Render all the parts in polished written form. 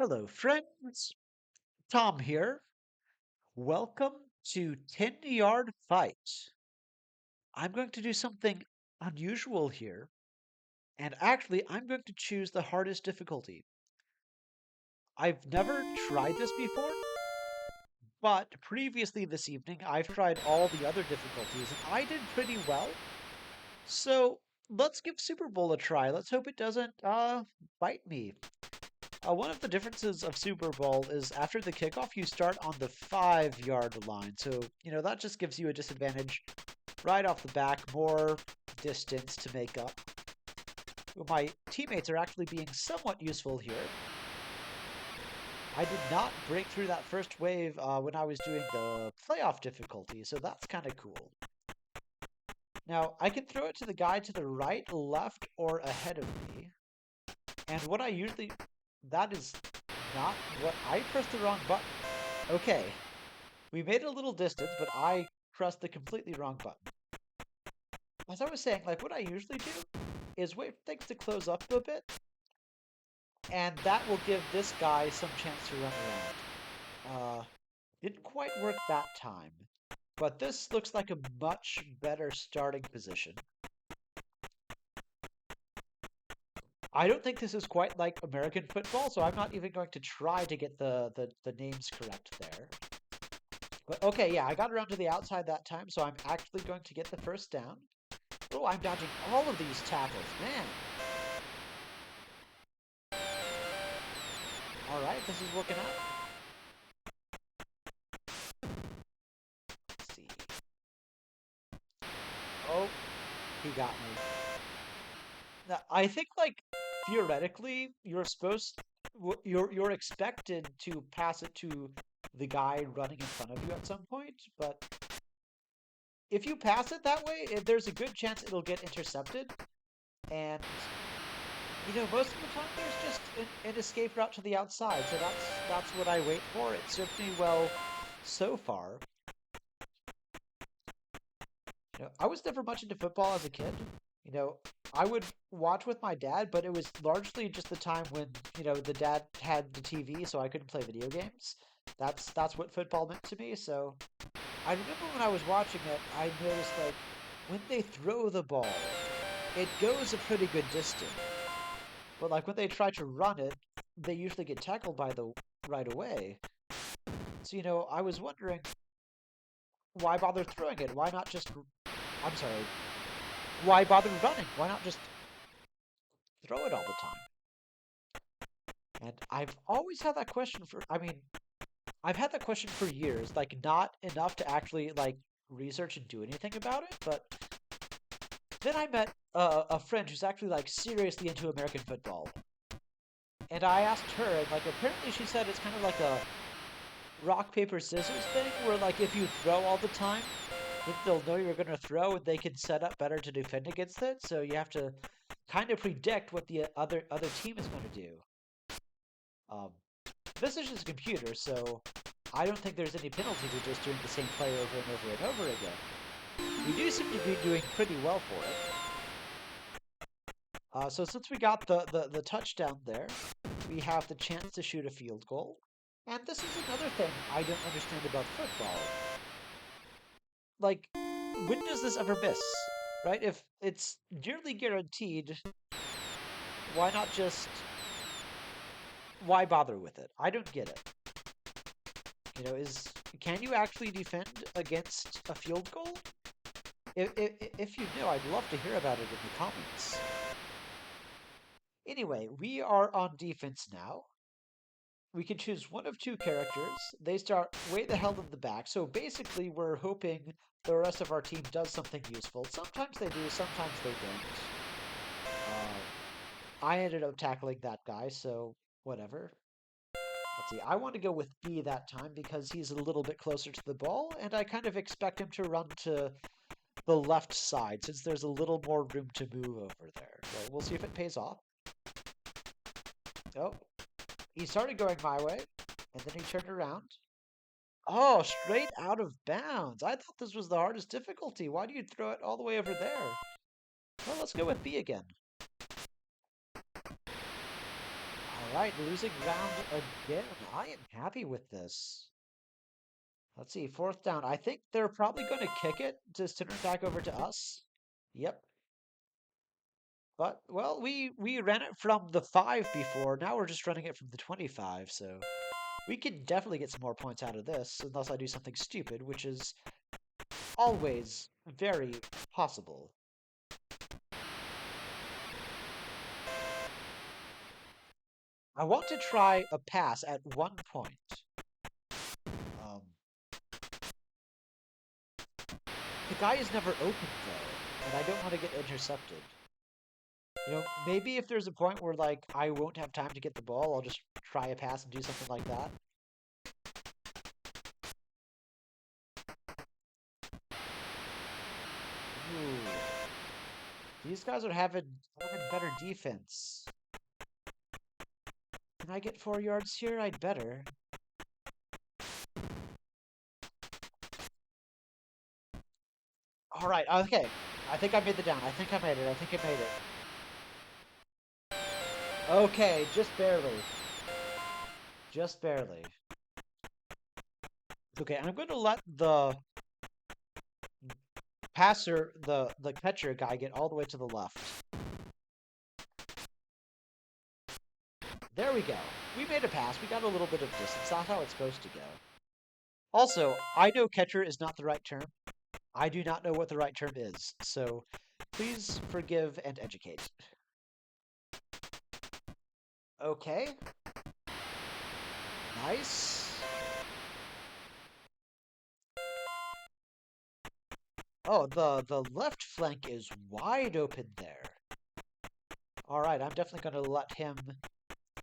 Hello, friends. Tom here. Welcome to 10-Yard Fight. I'm going to do something unusual here, and actually, I'm going to choose the hardest difficulty. I've never tried this before, but previously this evening, I've tried all the other difficulties, and I did pretty well. So let's give Super Bowl a try. Let's hope it doesn't bite me. One of the differences of Super Bowl is after the kickoff, you start on the 5-yard line. So, that just gives you a disadvantage right off the back, more distance to make up. My teammates are actually being somewhat useful here. I did not break through that first wave when I was doing the playoff difficulty, so that's kind of cool. Now, I can throw it to the guy to the right, left, or ahead of me. And what I usually... That is not what... I pressed the wrong button. Okay. We made a little distance, but I pressed the completely wrong button. As I was saying, like, what I usually do is wait for things to close up a bit, and that will give this guy some chance to run around. Didn't quite work that time, but this looks like a much better starting position. I don't think this is quite like American football, so I'm not even going to try to get the names correct there. But okay, yeah, I got around to the outside that time, so I'm actually going to get the first down. Oh, I'm dodging all of these tackles, man. All right, this is working out. Let's see. Oh, he got me. Now, I think like theoretically, you're expected to pass it to the guy running in front of you at some point, but if you pass it that way, there's a good chance it'll get intercepted. And most of the time there's just an escape route to the outside, so that's what I wait for. It served me well so far. I was never much into football as a kid. I would watch with my dad, but it was largely just the time when, the dad had the TV, so I couldn't play video games. That's what football meant to me. So I remember when I was watching it, I noticed like when they throw the ball, it goes a pretty good distance. But like when they try to run it, they usually get tackled by the right away. So I was wondering why bother throwing it? Why not just I'm sorry. Why bother running? Why not just throw it all the time? And I've always had that question I've had that question for years, like not enough to actually like research and do anything about it, but then I met a friend who's actually like seriously into American football. And I asked her, and like apparently she said it's kind of like a rock, paper, scissors thing, where like if you throw all the time, then they'll know you're gonna throw and they can set up better to defend against it. So you have to kind of predict what the other team is gonna do. Um, this is just a computer, so I don't think there's any penalty to just doing the same play over and over and over again. We do seem to be doing pretty well for it. So since we got the touchdown there, we have the chance to shoot a field goal. And this is another thing I don't understand about football. Like, when does this ever miss? Right? If it's nearly guaranteed, why not just... Why bother with it? I don't get it. Can you actually defend against a field goal? If you do, I'd love to hear about it in the comments. Anyway, we are on defense now. We can choose one of two characters. They start way the hell in the back. So basically, we're hoping the rest of our team does something useful. Sometimes they do, sometimes they don't. I ended up tackling that guy, so whatever. Let's see, I want to go with B that time because he's a little bit closer to the ball, and I kind of expect him to run to the left side since there's a little more room to move over there. So we'll see if it pays off. Oh, he started going my way, and then he turned around. Oh, straight out of bounds. I thought this was the hardest difficulty. Why do you throw it all the way over there? Well, let's go with B again. Alright, losing round again. I am happy with this. Let's see, fourth down. I think they're probably going to kick it to send it back over to us. Yep. But, well, we ran it from the 5 before. Now we're just running it from the 25, so we can definitely get some more points out of this, unless I do something stupid, which is always very possible. I want to try a pass at one point. Um, the guy is never open, though, and I don't want to get intercepted. You know, maybe if there's a point where, like, I won't have time to get the ball, I'll just try a pass and do something like that. Ooh. These guys are having better defense. Can I get 4 yards here? I'd better. All right, okay. I think I made the down. I think I made it. I think I made it. Okay, just barely. Just barely. Okay, I'm going to let the passer, the catcher guy, get all the way to the left. There we go. We made a pass. We got a little bit of distance. That's how it's supposed to go. Also, I know catcher is not the right term. I do not know what the right term is, so please forgive and educate. Okay. Nice. Oh, the left flank is wide open there. All right, I'm definitely going to let him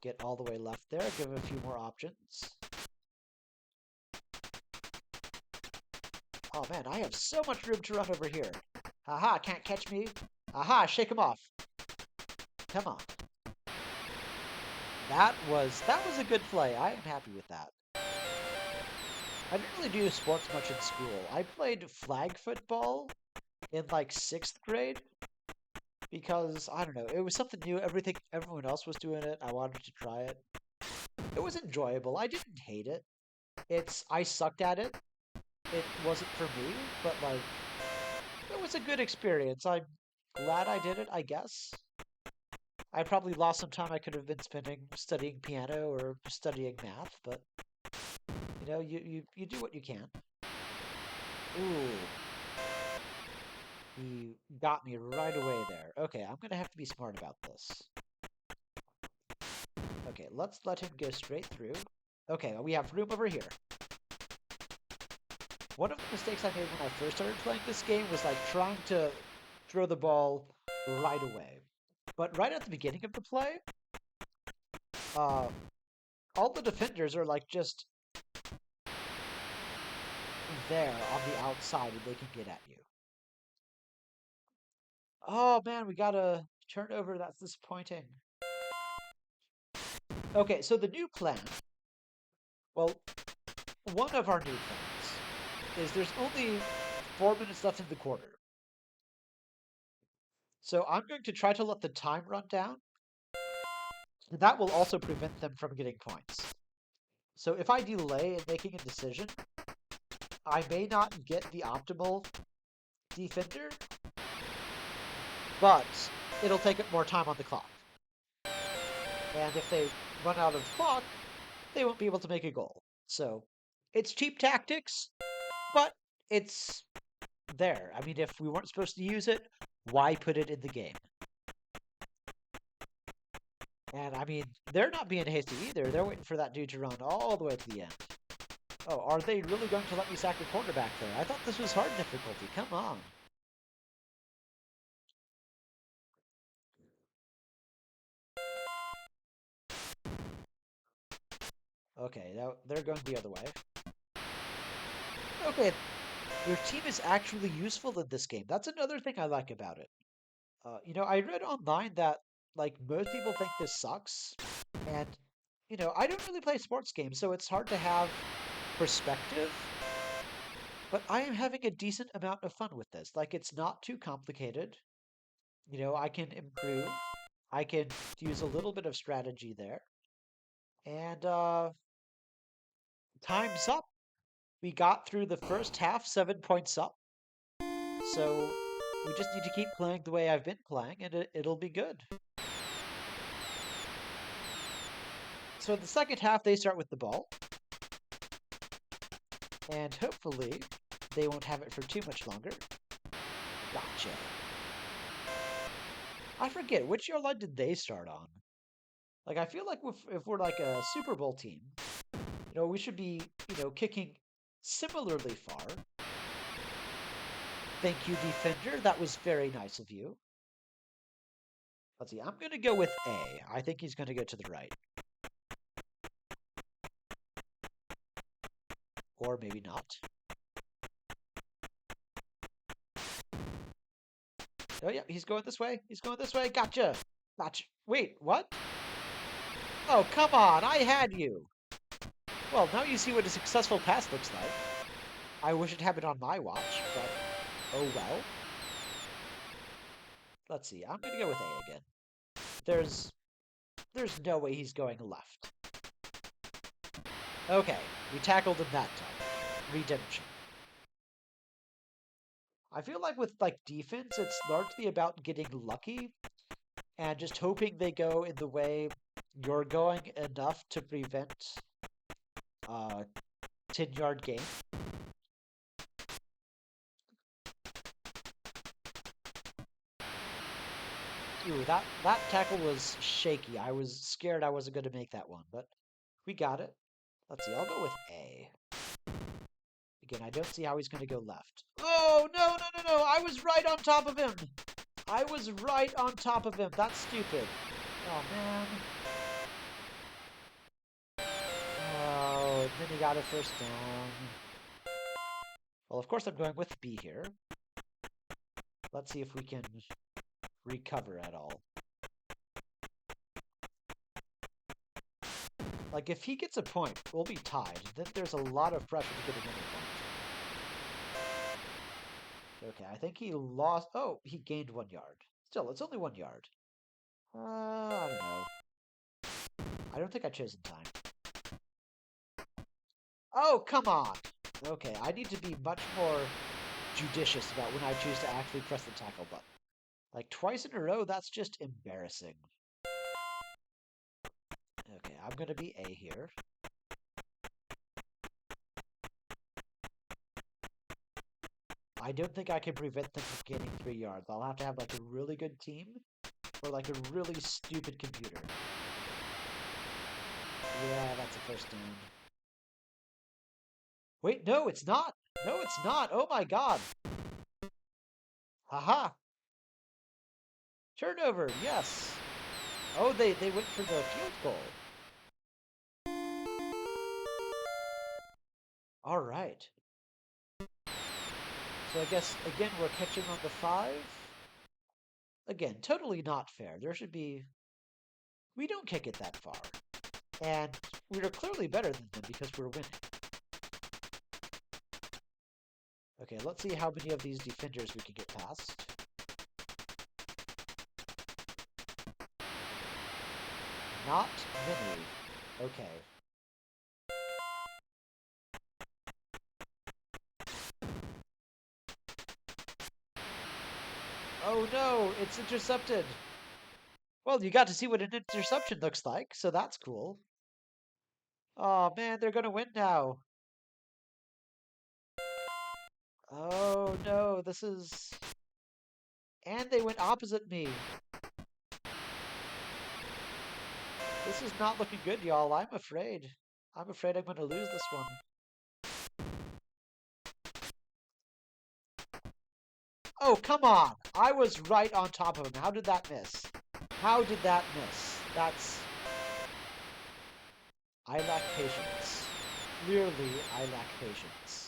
get all the way left there. Give him a few more options. Oh man, I have so much room to run over here. Haha, can't catch me. Aha, shake him off. Come on. That was a good play. I am happy with that. I didn't really do sports much in school. I played flag football in like 6th grade because I don't know, it was something new. Everyone else was doing it. I wanted to try it. It was enjoyable. I didn't hate it. I sucked at it. It wasn't for me, but like it was a good experience. I'm glad I did it, I guess. I probably lost some time I could have been spending studying piano or studying math, but you know, you do what you can. Ooh. He got me right away there. Okay, I'm gonna have to be smart about this. Okay, let's let him go straight through. Okay, we have room over here. One of the mistakes I made when I first started playing this game was like trying to throw the ball right away. But right at the beginning of the play, all the defenders are like just there on the outside and they can get at you. Oh man, we got a turnover. That's disappointing. Okay, so the new plan, well, one of our new plans is there's only 4 minutes left in the quarter. So I'm going to try to let the time run down. And that will also prevent them from getting points. So if I delay in making a decision, I may not get the optimal defender, but it'll take up more time on the clock. And if they run out of clock, they won't be able to make a goal. So it's cheap tactics, but it's there. I mean, if we weren't supposed to use it, why put it in the game? And I mean, they're not being hasty either. They're waiting for that dude to run all the way to the end. Oh, are they really going to let me sack a quarterback there? I thought this was hard difficulty. Come on. Okay, now they're going the other way. Okay, your team is actually useful in this game. That's another thing I like about it. You know, I read online that like most people think this sucks, and you know, I don't really play sports games, so it's hard to have perspective. But I am having a decent amount of fun with this. Like, it's not too complicated. You know, I can improve. I can use a little bit of strategy there. And time's up. We got through the first half 7 points up. So we just need to keep playing the way I've been playing, and it'll be good. So in the second half, they start with the ball. And hopefully, they won't have it for too much longer. Gotcha. I forget, which yard line did they start on? Like, I feel like if we're like a Super Bowl team, we should be, kicking similarly far. Thank you, defender. That was very nice of you. Let's see. I'm going to go with A. I think he's going to go to the right. Or maybe not. Oh, yeah. He's going this way. He's going this way. Gotcha. Gotcha. Wait, what? Oh, come on. I had you. Well, now you see what a successful pass looks like. I wish it happened on my watch, but oh well. Let's see. I'm going to go with A again. There's no way he's going left. Okay, we tackled him that time. Redemption. I feel like with defense, it's largely about getting lucky and just hoping they go in the way you're going enough to prevent 10-yard gain. Ooh, that tackle was shaky. I was scared I wasn't going to make that one, but we got it. Let's see, I'll go with A. Again, I don't see how he's going to go left. Oh, no, no, no, no. I was right on top of him. I was right on top of him. That's stupid. Oh, man. Oh, and then he got a first down. Well, of course I'm going with B here. Let's see if we can recover at all. Like, if he gets a point, we'll be tied. Then there's a lot of pressure to get another point. Okay, I think he lost. Oh, he gained 1 yard. Still, it's only 1 yard. I don't know. I don't think I chose in time. Oh, come on! Okay, I need to be much more judicious about when I choose to actually press the tackle button. Like, twice in a row, that's just embarrassing. Okay, I'm going to be A here. I don't think I can prevent them from getting 3 yards. I'll have to have, like, a really good team or, like, a really stupid computer. Yeah, that's a first down. Wait, no, it's not. No, it's not. Oh, my God. Haha. Turnover, yes. Oh, they went for the field goal. All right. So I guess, again, we're catching on the 5. Again, totally not fair. There should be... We don't kick it that far. And we're clearly better than them because we're winning. Okay, let's see how many of these defenders we can get past. Not many. Okay. Oh no, it's intercepted. Well, you got to see what an interception looks like, so that's cool. Oh man, they're gonna win now. Oh no, this is... And they went opposite me. This is not looking good, y'all. I'm afraid. I'm afraid I'm going to lose this one. Oh, come on. I was right on top of him. How did that miss? How did that miss? That's... I lack patience. Clearly, I lack patience.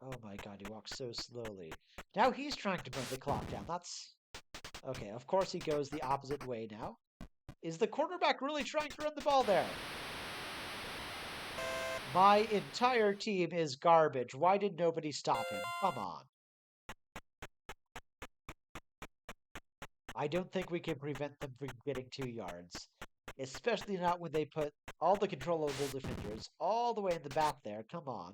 Oh my god, he walks so slowly. Now he's trying to burn the clock down. That's... Okay, of course he goes the opposite way now. Is the quarterback really trying to run the ball there? My entire team is garbage. Why did nobody stop him? Come on. I don't think we can prevent them from getting 2 yards. Especially not when they put all the controllable defenders all the way in the back there. Come on.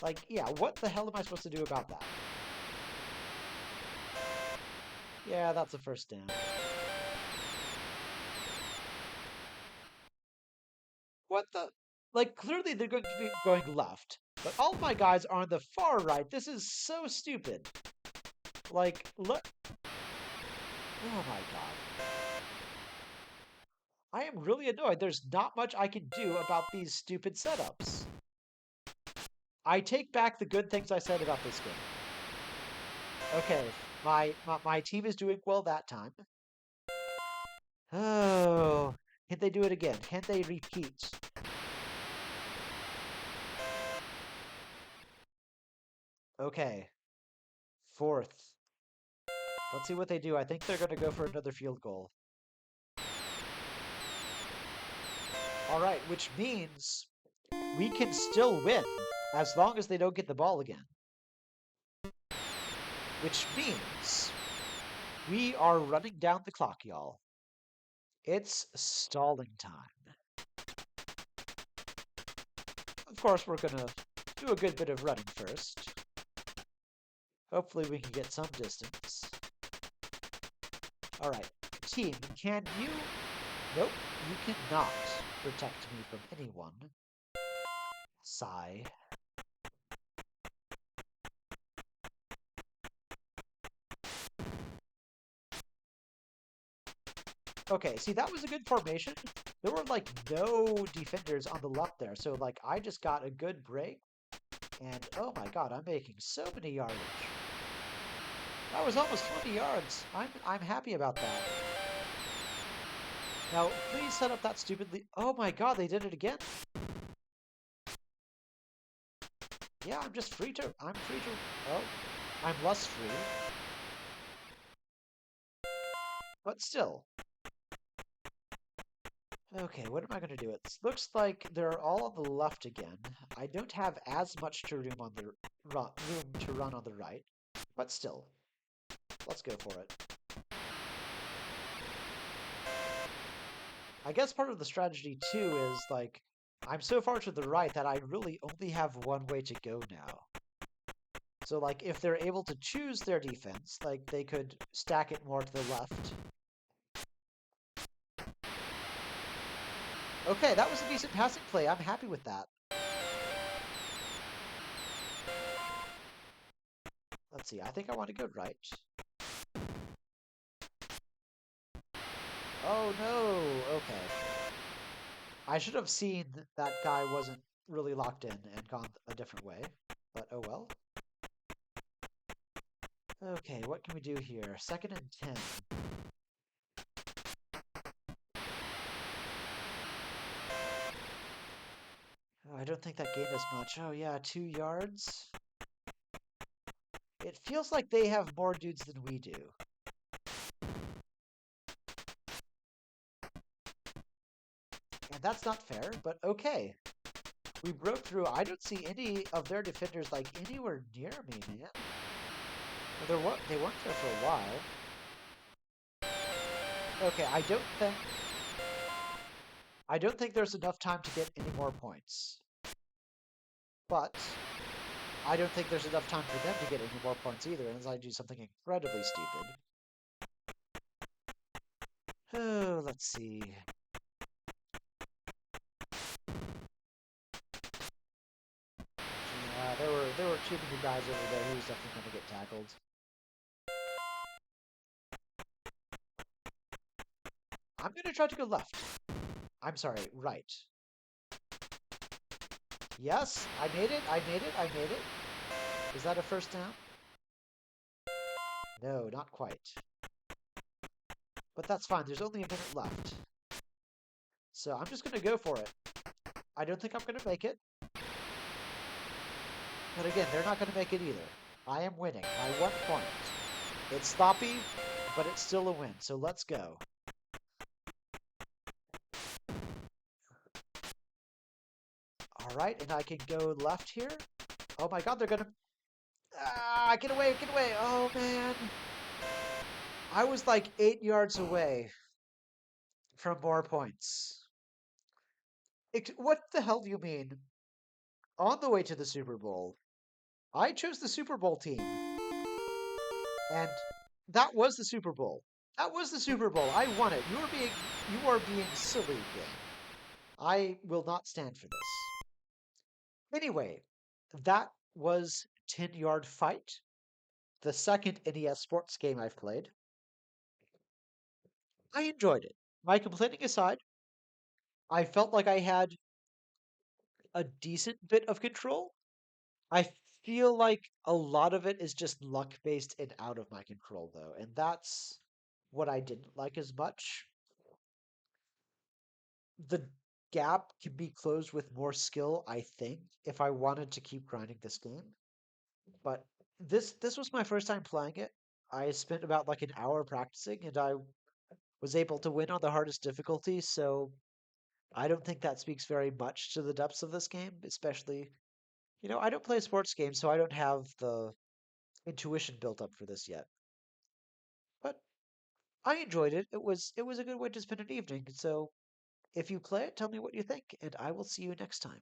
Like, yeah, what the hell am I supposed to do about that? Yeah, that's a first down. What the? Like, clearly they're going to be going left. But all my guys are on the far right. This is so stupid. Like, look. Oh my god. I am really annoyed. There's not much I can do about these stupid setups. I take back the good things I said about this game. Okay, my team is doing well that time. Oh, can they do it again? Can they repeat? Okay, fourth. Let's see what they do. I think they're going to go for another field goal. All right, which means we can still win as long as they don't get the ball again. Which means we are running down the clock, y'all. It's stalling time. Of course, we're going to do a good bit of running first. Hopefully we can get some distance. All right, team, can you... Nope, you cannot protect me from anyone. Sigh. Okay, see, that was a good formation. There were, like, no defenders on the left there, so, like, I just got a good break. And, oh my god, I'm making so many yardage. That was almost 20 yards. I'm happy about that. Now, please set up that stupidly... Oh my god, they did it again? Yeah, I'm just free to... I'm free to... Oh, I'm less free. But still. Okay, what am I going to do? It looks like they're all on the left again. I don't have as much room to run on the right. But still. Let's go for it. I guess part of the strategy, too, is, like, I'm so far to the right that I really only have one way to go now. So, like, if they're able to choose their defense, like, they could stack it more to the left. Okay, that was a decent passing play. I'm happy with that. Let's see. I think I want to go right. Oh, no. Okay. I should have seen that guy wasn't really locked in and gone a different way. But oh well. Okay, what can we do here? 2nd and 10. Oh, I don't think that gained us much. Oh yeah, 2 yards. It feels like they have more dudes than we do. And that's not fair, but okay. We broke through. I don't see any of their defenders, like, anywhere near me, man. Well, they weren't there for a while. Okay, I don't think there's enough time to get any more points. But I don't think there's enough time for them to get any more points either, unless I do something incredibly stupid. Oh, let's see. Yeah, there were too many guys over there who was definitely going to get tackled. I'm going to try to go left. I'm sorry, right. Yes, I made it, I made it, I made it. Is that a first down? No, not quite. But that's fine, there's only a minute left. So I'm just going to go for it. I don't think I'm going to make it. But again, they're not going to make it either. I am winning by 1 point. It's sloppy, but it's still a win, so let's go. Alright, and I can go left here. Oh my god, they're gonna... Ah, get away, get away! Oh, man! I was like 8 yards away from more points. What the hell do you mean? On the way to the Super Bowl, I chose the Super Bowl team, and that was the Super Bowl. That was the Super Bowl. I won it. You are being silly, game. I will not stand for this. Anyway, that was 10 Yard Fight, the second NES sports game I've played. I enjoyed it. My complaining aside, I felt like I had a decent bit of control. I feel like a lot of it is just luck based and out of my control, though, and that's what I didn't like as much. The gap can be closed with more skill, I think, if I wanted to keep grinding this game. But this was my first time playing it. I spent about like an hour practicing, and I was able to win on the hardest difficulty. So I don't think that speaks very much to the depths of this game, especially, I don't play sports games, so I don't have the intuition built up for this yet. But I enjoyed it. It was a good way to spend an evening. So if you play it, tell me what you think, and I will see you next time.